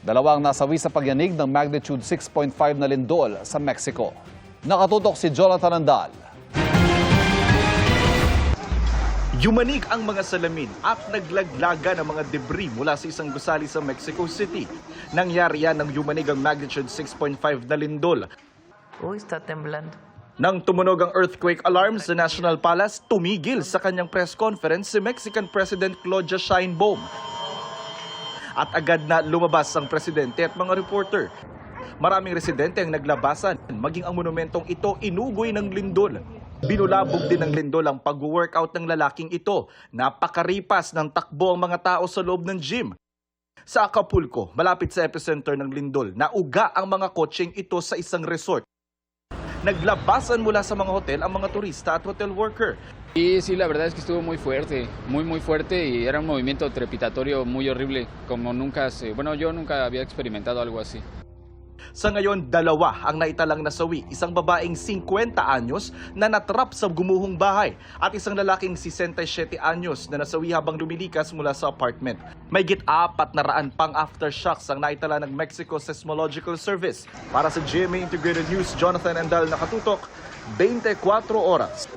Dalawang nasawi sa pagyanig ng magnitude 6.5 na lindol sa Mexico. Nakatutok si Jonathan Andal. Yumanig ang mga salamin at naglaglaga ng mga debris mula sa isang gusali sa Mexico City. Nangyari yan nang yumanig ang magnitude 6.5 na lindol. Uy, está temblando. Nang tumunog ang earthquake alarm sa National Palace, tumigil sa kanyang press conference si Mexican President Claudia Sheinbaum. At agad na lumabas ang presidente at mga reporter. Maraming residente ang naglabasan, maging ang monumentong ito inugoy ng lindol. Binulabog din ng lindol ang pag-workout ng lalaking ito. Napakaripas ng takbo ang mga tao sa loob ng gym. Sa Acapulco, malapit sa epicenter ng lindol, nauga ang mga kotseng ito sa isang resort. Naglabasan mula sa mga hotel ang mga turista at hotel worker. Y sí, la verdad es que estuvo muy fuerte y era un movimiento trepidatorio muy horrible, como yo nunca había experimentado algo así. Sa ngayon, dalawa ang naitalang nasawi, isang babaeng 50 anyos na natrap sa gumuhong bahay at isang lalaking 67 anyos na nasawi habang lumilikas mula sa apartment. Mayigit 400 pang aftershocks ang naitala ng Mexico Seismological Service. Para sa GMA Integrated News, Jonathan Andal, nakatutok, 24 oras.